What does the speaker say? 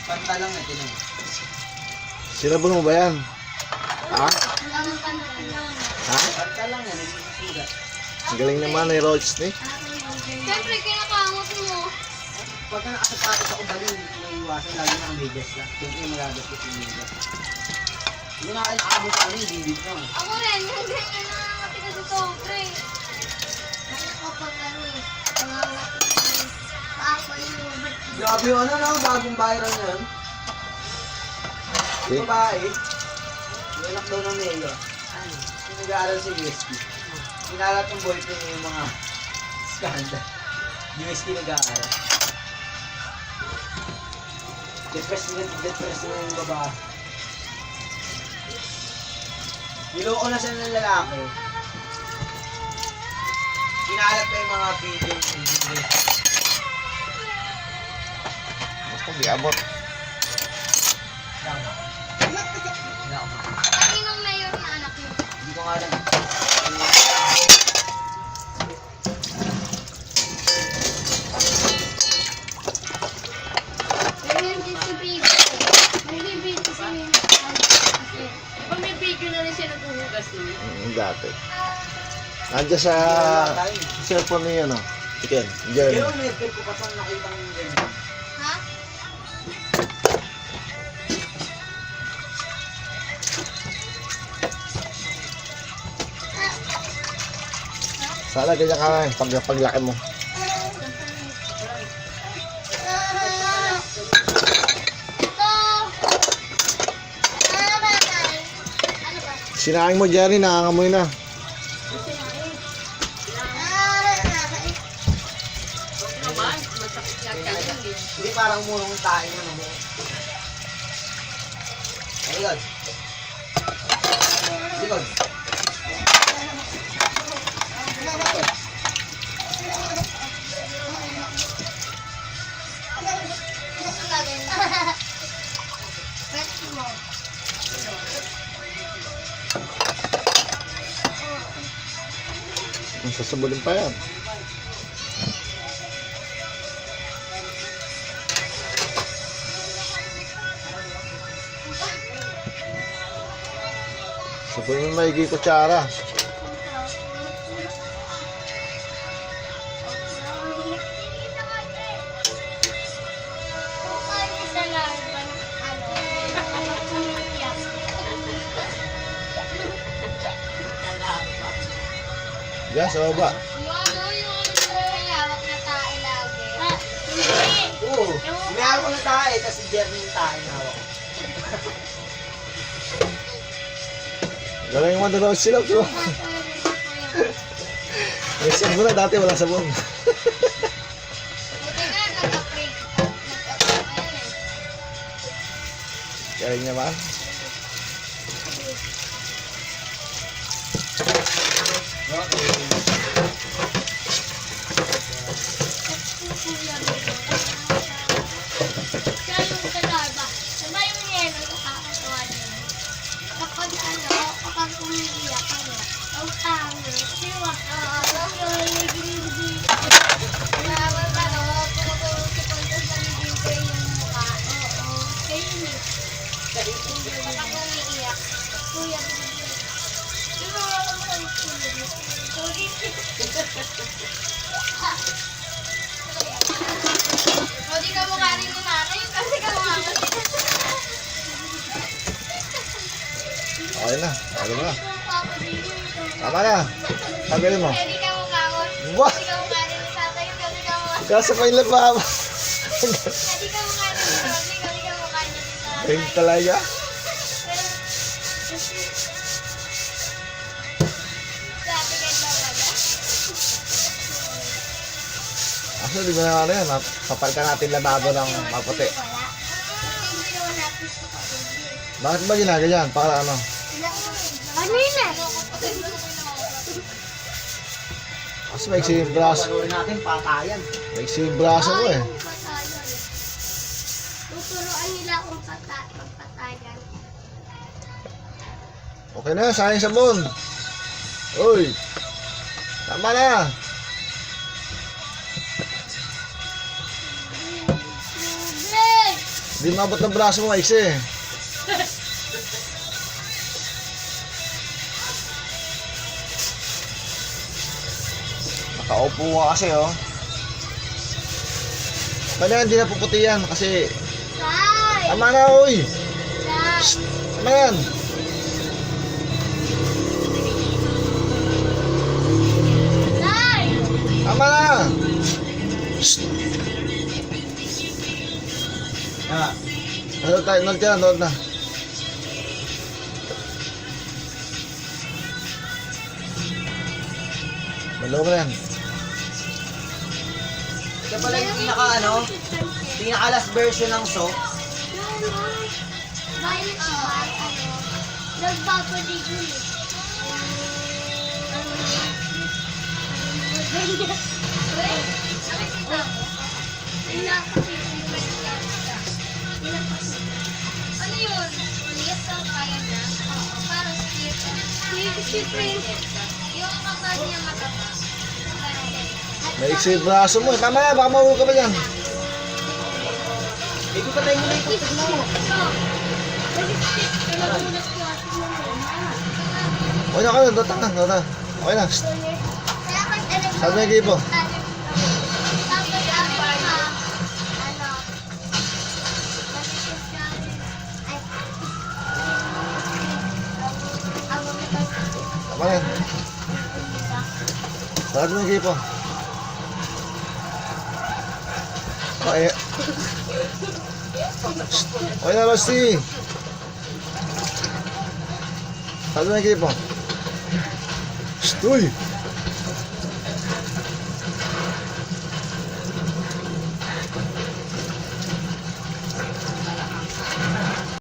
Panta lang na tinan. Sinabon mo ba yan? Ha? Ha? Panta lang yan, nagsusugat. Ang galing naman ni Roach ni. Siyempre, kinakamot mo. Pagka nakasapatos ako bali, may iwasan, lagi na ang medyas lang. Siyempre magagas ko yung medyas. Hindi na kayo nakaabot sa ano, hindi dito na. Ako rin, yung ganyan na nakakatiga sa sobre. Ako pag ano eh, ako yung Grabe yung ano na, bagong viral na yun. Yung babae, yung anak daw ng mayor. Yung nag-aaral sa USP. Kinalat ng boyfriend niya yung mga scandal. USP nag-aaral. Depressed na yung babae. Niloko na siya ng lalaki. Kinalat pa yung mga video ng video. Basta di abot. Kaninong mayor na anak mo? Hindi ko nga alam. Ganyan din si Bibi. Magbibigay kasi yung Diba may video na rin siya naghuhugas nun? Dati. Nandiyan sa cellphone niya, no? Chicken. Pero Diyan. never ko pa saan nakita ng ganyan. ha? Sana ganyan ka paglaki mo. Sinaing mo, Jerry, nangangamoy na. Naman, masakit yan ka lang eh. Hindi parang murong tayo na mo. Ayun. Likod. Sasabulin pa yan. Sabulin mo maigi kutsara. Diyan, sa baba. Yung ano, yung may hawak na tae lagi. Hindi. Oo. May hawak na tayo, tapos si Jeremy yung tayo na hawak. Galing mo doon sila. So. May sabon na dati, walang sabon. Buti nga, nag-upgrade. Nag-upgrade. Galing naman. Siya yung talarba. Diba yung yelo, nakakatawa din. Kapag ano, kapag umiiyak kami, ang pangit. Siwa, Nawal ka, no? Tumutulog si Pontos na nilito yung mukha. Oo. Kaya yun eh. Kapag umiiyak, kuya, pero wala mo sa tulog. Sorry. O, di ka mukha rin ni nanay, kasi ka mukha mo. Okay na. Ano na. Tama na. Sabihin mo. Hindi ka mukha ko. Wah! Hindi ka mukha rin ni tatay, kasi ka mukha. Kasa pa yung laba. Hindi ka mukha rin ni tatay, kasi ka mukha niya ni tatay. Ayun talaga. Sabi ka na wala. Aso, di ba na ano yan? Papalitan natin lababo ng maputi. Wala. Hindi naman natin sa kapatid. Bakit ba ginaganyan? Para ano? Ano yun eh? Kasi may yung braso. Panurin natin, patayan. May yung braso ko eh. Yung patayan. Tuturuan nila kung pagpatayan. Okay na, sayang sabon. Uy! Tama na! Blake! Di mabot ng braso mo, maiksi eh. Nakaupo ka kasi oh. Ba't yan, hindi na puputi yan kasi Tay! tama na oy. Tay! Tama yan. Tay! Tama na. Shh. Ah, Nanood tayo, nanood ka na, nanood na. Malaw mo na yan. ito pala yung pinaka last version ng soap. Violet ba? Nagpapaligo eh. Nakikita mo? Ano yun? Ulit ang kaya na? Parang split. Yung kapal niya mataba. Maiksi yung braso mo. Tama na, baka mahulog ka pa dyan. Baby, patay mo na yung tubig mo. Okay na ka na, dota na, dota. Okay na. Shh. Sabi ng equipo. Tama na yan. Sabi ng equipo. Okay. Okay na, Rusty. Sabi ng equipo. Shh, uy.